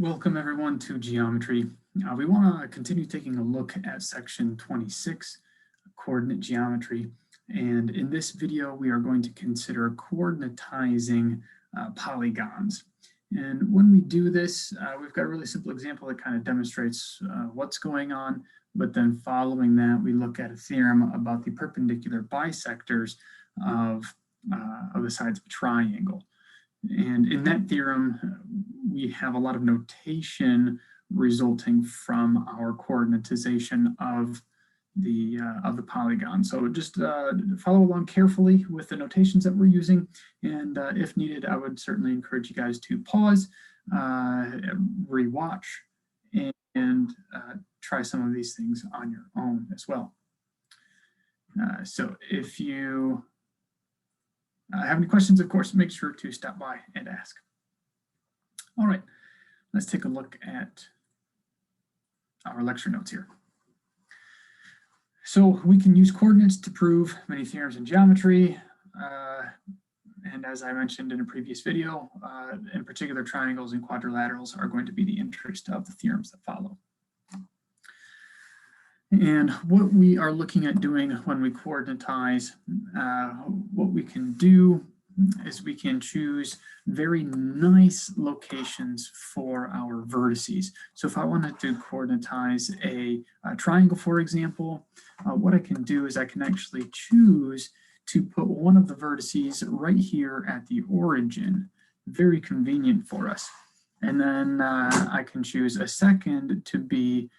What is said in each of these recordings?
Welcome everyone to geometry. We want to continue taking a look at section 26, coordinate geometry. And in this video, we are going to consider coordinatizing polygons. And when we do this, we've got a really simple example that kind of demonstrates what's going on. But then following that, we look at a theorem about the perpendicular bisectors of the sides of a triangle. And in that theorem, we have a lot of notation resulting from our coordinatization of the polygon. So just follow along carefully with the notations that we're using. And if needed, I would certainly encourage you guys to pause, rewatch, and try some of these things on your own as well. So if you have any questions, of course, make sure to stop by and ask. All right, let's take a look at our lecture notes here. So we can use coordinates to prove many theorems in geometry. And as I mentioned in a previous video, in particular, triangles and quadrilaterals are going to be the interest of the theorems that follow. And what we are looking at doing when we coordinatize, what we can do is we can choose very nice locations for our vertices. So if I wanted to coordinatize a triangle, for example, what I can do is I can actually choose to put one of the vertices right here at the origin. Very convenient for us. And then I can choose a second to be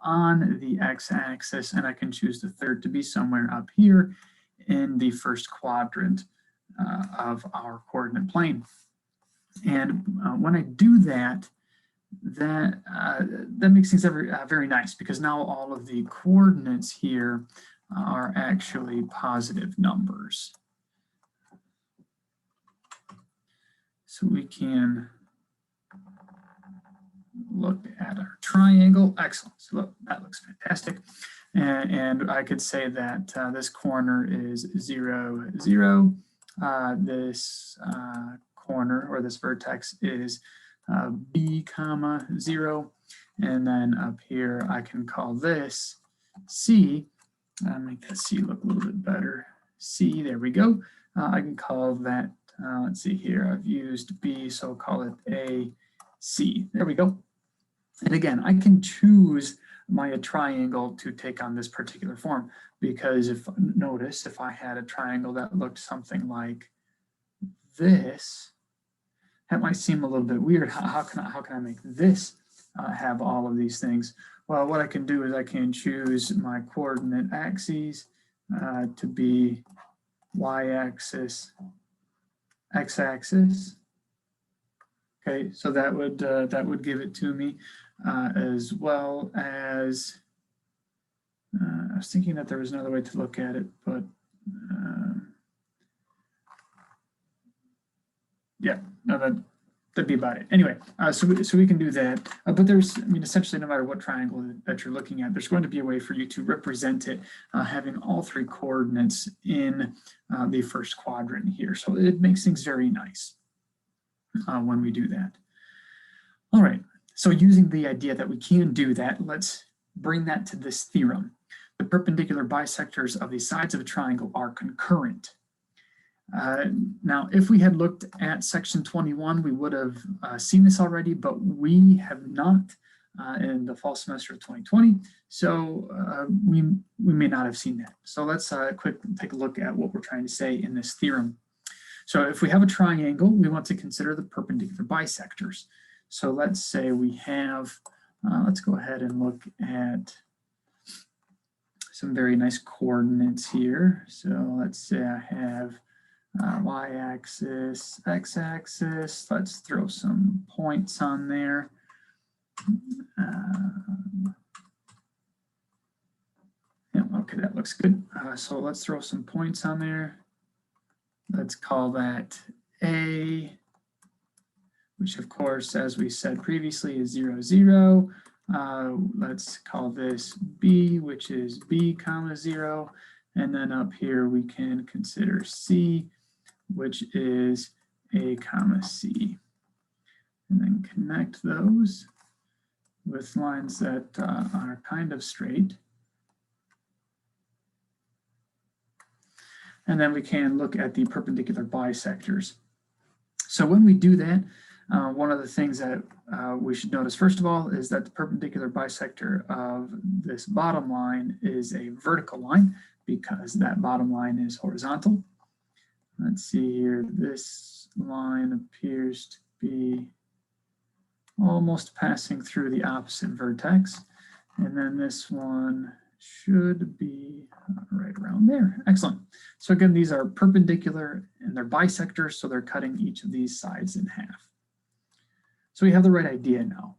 on the x-axis, and I can choose the third to be somewhere up here in the first quadrant of our coordinate plane. And when I do that, that makes things very nice, because now all of the coordinates here are actually positive numbers. So we can look at our triangle. Excellent. So look, that looks fantastic. And I could say that this corner is 0, 0. This corner, or this vertex, is b comma 0. And then up here, I can call this c. I'll make that c look a little bit better. C, there we go. I can call that, let's see here, I've used b, so I'll call it a c. There we go. And again, I can choose my triangle to take on this particular form, because notice if I had a triangle that looked something like this, that might seem a little bit weird. How can I make this have all of these things? Well, what I can do is I can choose my coordinate axes to be y-axis, x-axis. Okay, so that would give it to me, as well as, I was thinking that there was another way to look at it, but yeah, no, that'd be about it. Anyway, so we can do that, but there's, I mean, essentially, no matter what triangle that you're looking at, there's going to be a way for you to represent it, having all three coordinates in the first quadrant here. So it makes things very nice when we do that. All right, so using the idea that we can do that, let's bring that to this theorem. The perpendicular bisectors of the sides of a triangle are concurrent. Now, if we had looked at section 21, we would have seen this already, but we have not in the fall semester of 2020, so we may not have seen that. So let's take a look at what we're trying to say in this theorem. So if we have a triangle, we want to consider the perpendicular bisectors. So let's say we have, let's go ahead and look at some very nice coordinates here. So let's say I have y-axis, x-axis. Let's throw some points on there. Yeah, okay, that looks good. So let's throw some points on there. Let's call that A, which of course, as we said previously, is 0, 0. Let's call this B, which is B comma 0. And then up here, we can consider C, which is A comma C. and then connect those with lines that are kind of straight. And then we can look at the perpendicular bisectors. So when we do that, one of the things that we should notice, first of all, is that the perpendicular bisector of this bottom line is a vertical line because that bottom line is horizontal. Let's see here, this line appears to be almost passing through the opposite vertex. And then this one should be right around there. Excellent. So again, these are perpendicular and they're bisectors, so they're cutting each of these sides in half. So we have the right idea now.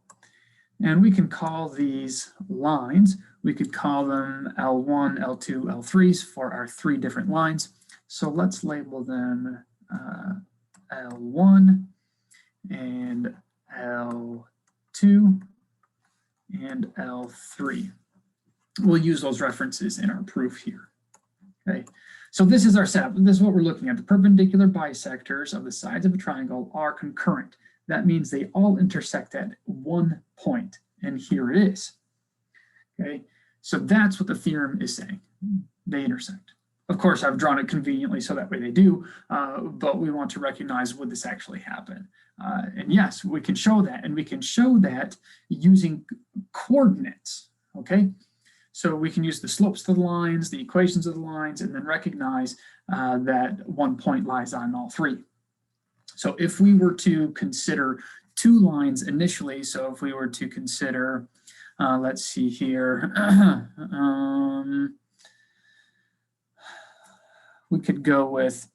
And we can call these lines, we could call them L1, L2, L3s for our three different lines. So let's label them L1 and L2 and L3. We'll use those references in our proof here. Okay, so this is our setup. This is what we're looking at. The perpendicular bisectors of the sides of a triangle are concurrent. That means they all intersect at one point, and here it is. Okay, so that's what the theorem is saying. They intersect. Of course, I've drawn it conveniently so that way they do, but we want to recognize, would this actually happen? And yes, we can show that, and we can show that using coordinates, okay? So we can use the slopes of the lines, the equations of the lines, and then recognize that one point lies on all three. So if we were to consider two lines initially, so if we were to consider, let's see here, we could go with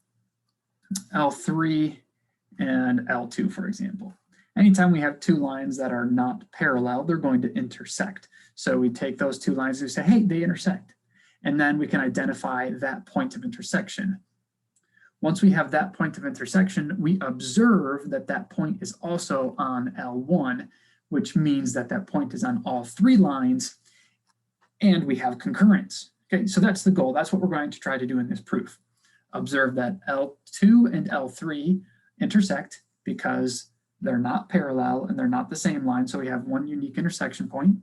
L3 and L2, for example. Anytime we have two lines that are not parallel, they're going to intersect. So we take those two lines and say, hey, they intersect. And then we can identify that point of intersection. Once we have that point of intersection, we observe that that point is also on L1, which means that that point is on all three lines, and we have concurrence. Okay, so that's the goal. That's what we're going to try to do in this proof. Observe that L2 and L3 intersect because they're not parallel and they're not the same line. So we have one unique intersection point.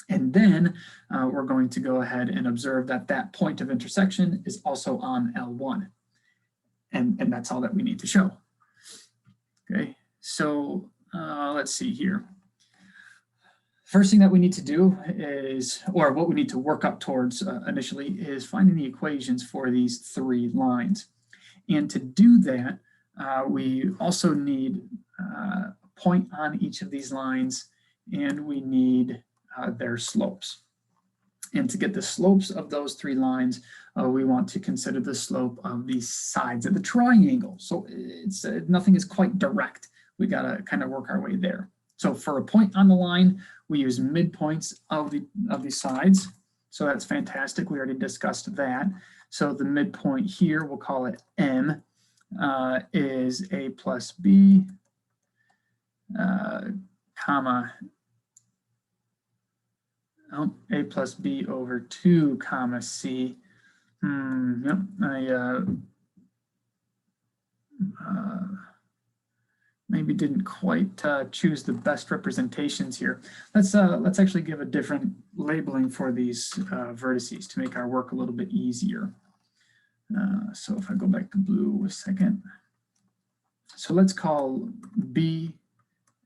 And then we're going to go ahead and observe that that point of intersection is also on L1. And that's all that we need to show. Okay, so let's see here. First thing that we need to do is, or what we need to work up towards initially, is finding the equations for these three lines. And to do that, we also need a point on each of these lines, and we need their slopes. And to get the slopes of those three lines, we want to consider the slope of the sides of the triangle. So it's nothing is quite direct. We got to kind of work our way there. So for a point on the line, we use midpoints of the sides. So that's fantastic. We already discussed that. So the midpoint here, we'll call it M, is A plus B, comma, A plus B over 2, comma, C. Yep, I maybe didn't quite choose the best representations here. Let's actually give a different labeling for these vertices to make our work a little bit easier. So if I go back to blue a second. So let's call B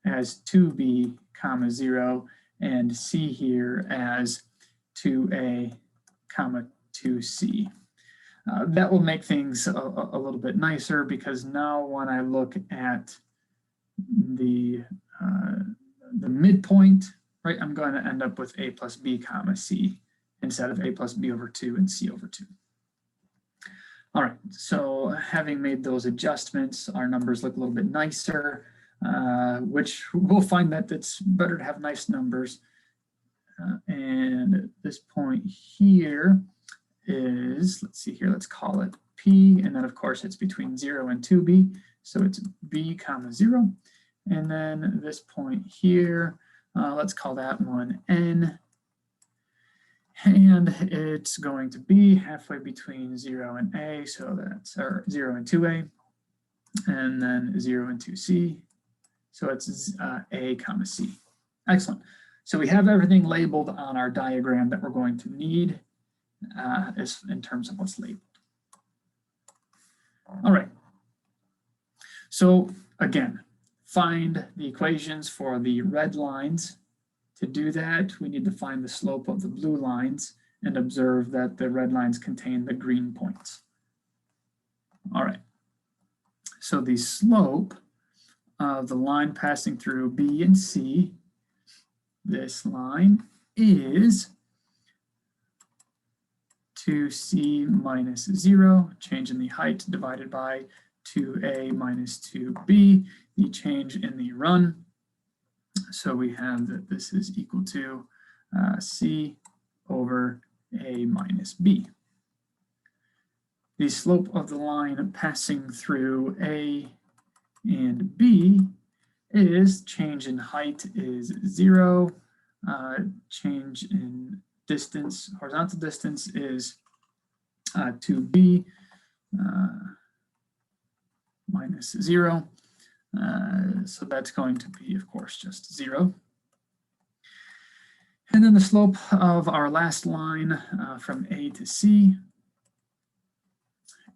as 2B, comma 0, and C here as 2A, comma 2C. That will make things a little bit nicer because now when I look at the midpoint, right, I'm going to end up with A plus B, comma C instead of A plus B over 2 and C over 2. All right, so having made those adjustments, our numbers look a little bit nicer, which we'll find that it's better to have nice numbers. And at this point here is, let's see here, let's call it P, and then of course it's between 0 and 2B, so it's B, comma 0. And then this point here, let's call that one N, and it's going to be halfway between 0 and A, so that's 0 and 2A, and then 0 and 2C, So it's A comma C. Excellent. So we have everything labeled on our diagram that we're going to need in terms of what's labeled. All right. So again, find the equations for the red lines. To do that, we need to find the slope of the blue lines and observe that the red lines contain the green points. All right. So the slope of the line passing through B and C, this line, is 2c minus 0, change in the height divided by 2a minus 2b, the change in the run. So we have that this is equal to c over a minus b. The slope of the line passing through A and B is change in height is 0, change in distance, horizontal distance is 2b minus 0. So that's going to be, of course, just 0. And then the slope of our last line from A to C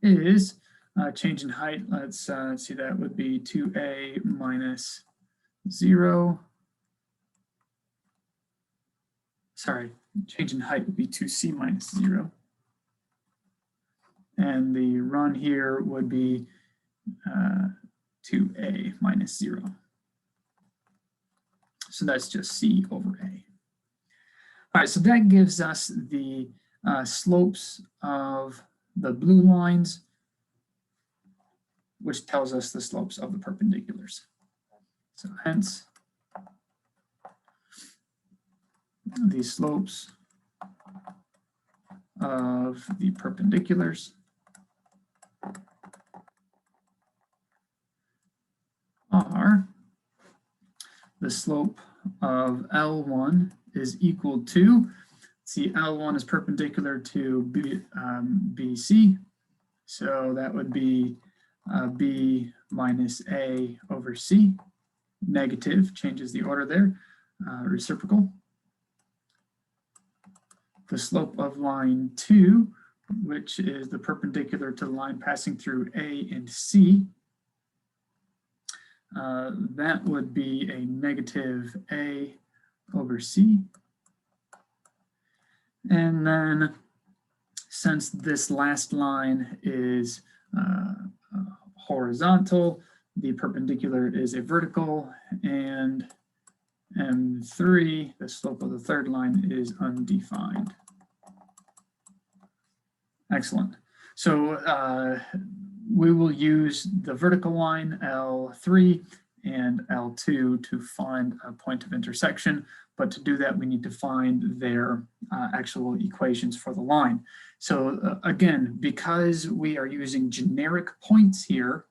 is change in height. Let's see, that would be 2a minus 0. Sorry, change in height would be 2c minus 0. And the run here would be 2a minus 0. So that's just c over a. All right, so that gives us the slopes of the blue lines, which tells us the slopes of the perpendiculars. So hence, the slopes of the perpendiculars are the slope of L1 is equal to, see, L1 is perpendicular to BC, so that would be B minus A over C. Negative changes the order there, reciprocal. The slope of line 2, which is the perpendicular to the line passing through A and C, that would be a negative A over C. And then since this last line is horizontal, the perpendicular is a vertical, and M3, the slope of the third line, is undefined. Excellent. So we will use the vertical line L3 and L2 to find a point of intersection, but to do that we need to find their actual equations for the line. So again, because we are using generic points here,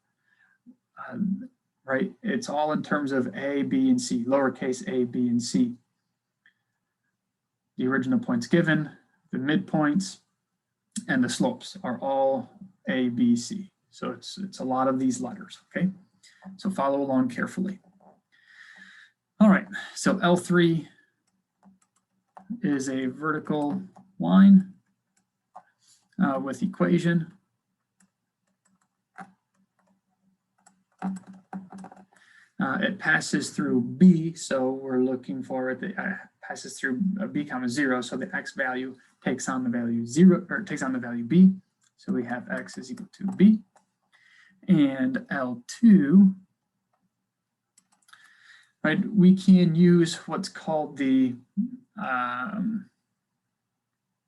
right, it's all in terms of A, B, and C, lowercase a, B, and C. The original points given, the midpoints, and the slopes are all A, B, C. So it's a lot of these letters, okay? So follow along carefully. All right, so L3 is a vertical line with equation. It passes through B, so we're looking for it. Passes through B comma 0, so the x value takes on the value 0, or takes on the value B. So we have x is equal to B. And L2, right, we can use what's called the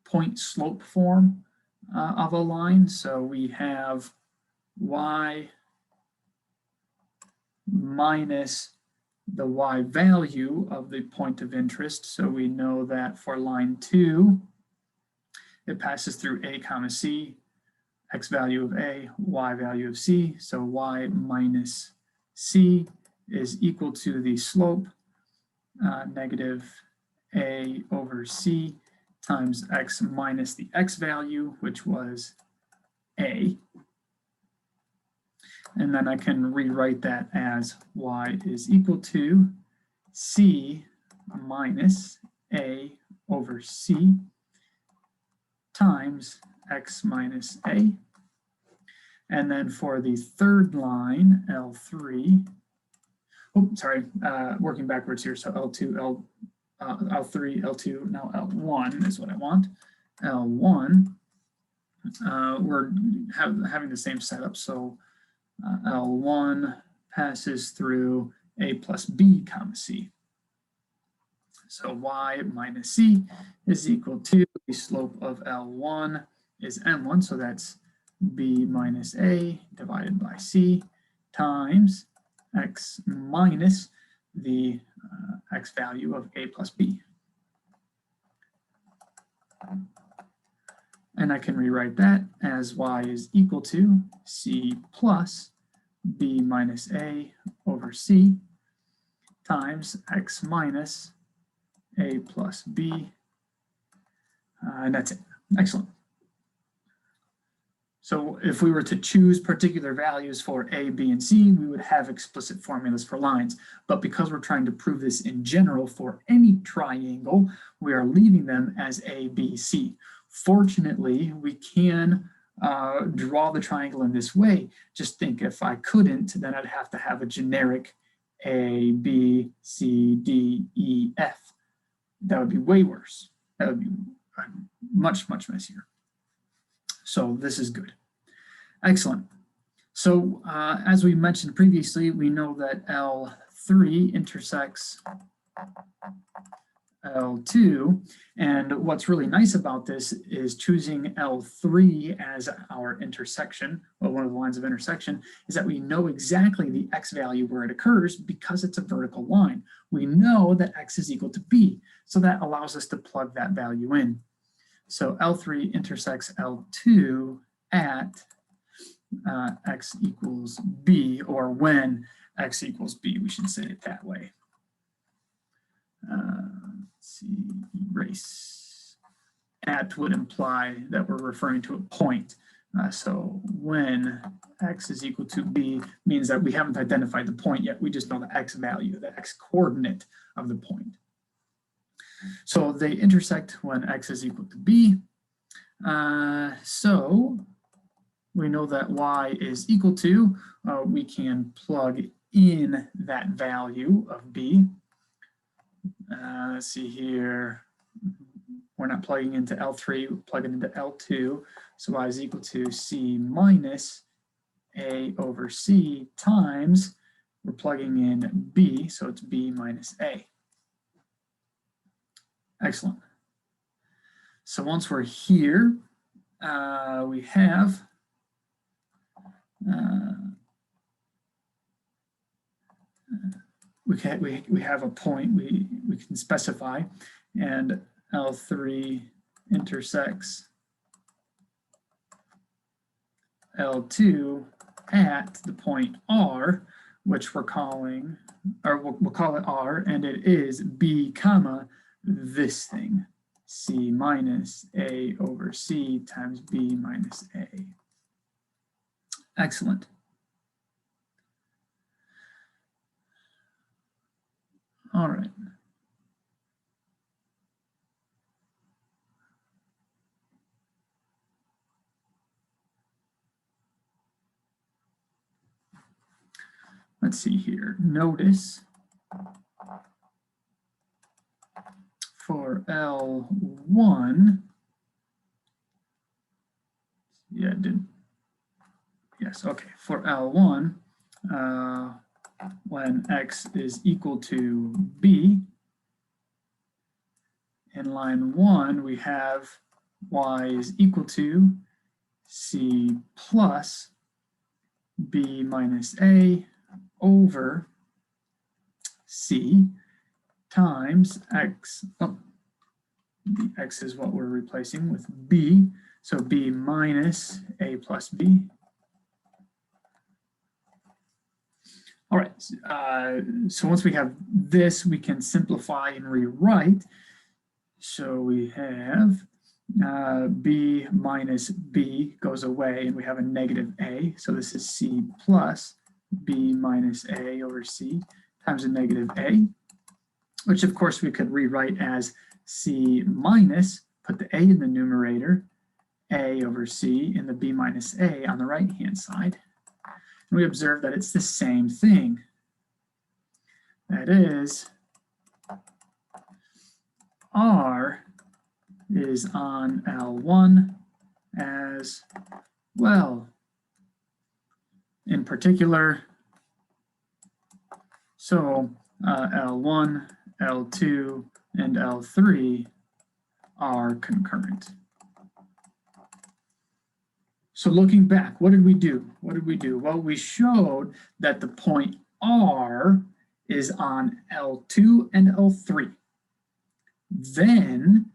point slope form of a line. So we have y minus the y value of the point of interest. So we know that for line 2, it passes through A comma C, x value of A, y value of C. So y minus C is equal to the slope, negative A over C times x minus the x value, which was A. And then I can rewrite that as y is equal to c minus a over c times x minus a. And then for the third line, L3, oh, sorry, working backwards here. So L2, L3, L2, now L1 is what I want. L1, we're having the same setup. So L1 passes through a plus b comma c. So y minus c is equal to the slope of L1 is m1, so that's b minus a divided by c times x minus the x value of a plus b. And I can rewrite that as y is equal to c plus b minus a over c times x minus a plus b, and that's it. Excellent. So if we were to choose particular values for a, b, and c, we would have explicit formulas for lines. But because we're trying to prove this in general for any triangle, we are leaving them as a, b, c. Fortunately, we can draw the triangle in this way. Just think, if I couldn't, then I'd have to have a generic a, b, c, d, e, f. That would be way worse. That would be much, much messier. So this is good. Excellent. So as we mentioned previously, we know that L3 intersects L2. And what's really nice about this is choosing L3 as our intersection, or one of the lines of intersection, is that we know exactly the x value where it occurs because it's a vertical line. We know that x is equal to b, so that allows us to plug that value in. So L3 intersects L2 at x equals b, or when x equals b, we should say it that way. Let's see, erase. At would imply that we're referring to a point. So when x is equal to b means that we haven't identified the point yet. We just know the x value, the x coordinate of the point. So they intersect when x is equal to b. So we know that y is equal to, we can plug in that value of b. Let's see here. We're not plugging into L3, we're plugging into L2. So y is equal to c minus a over c times, we're plugging in b, so it's b minus a. Excellent. So once we're here, we have we have a point we can specify, and L3 intersects L2 at the point R, which we're calling, or we'll call it R, and it is b comma this thing, c minus a over c times b minus a. Excellent. All right. Let's see here. Notice for L1, yeah, it did. Yes, okay. For L1, when x is equal to b, in line 1, we have y is equal to c plus b minus a over c times x. Oh, the x is what we're replacing with b, so b minus a plus b. All right, so once we have this, we can simplify and rewrite. So we have B minus B goes away and we have a negative A. So this is C plus B minus A over C times a negative A, which of course we could rewrite as C minus, put the A in the numerator, A over C in the B minus A on the right-hand side. And we observe that it's the same thing. That is, R is on L1 as well. In particular, so L1, L2, and L3 are concurrent. So looking back, what did we do? What did we do? Well, we showed that the point R is on L2 and L3. Then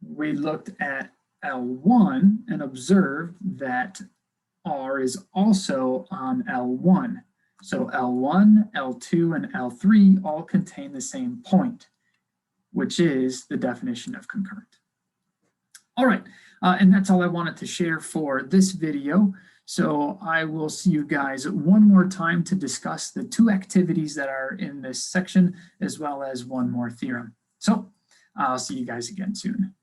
we looked at L1 and observed that R is also on L1. So L1, L2, and L3 all contain the same point, which is the definition of concurrent. All right, and that's all I wanted to share for this video. So I will see you guys one more time to discuss the two activities that are in this section, as well as one more theorem. So I'll see you guys again soon.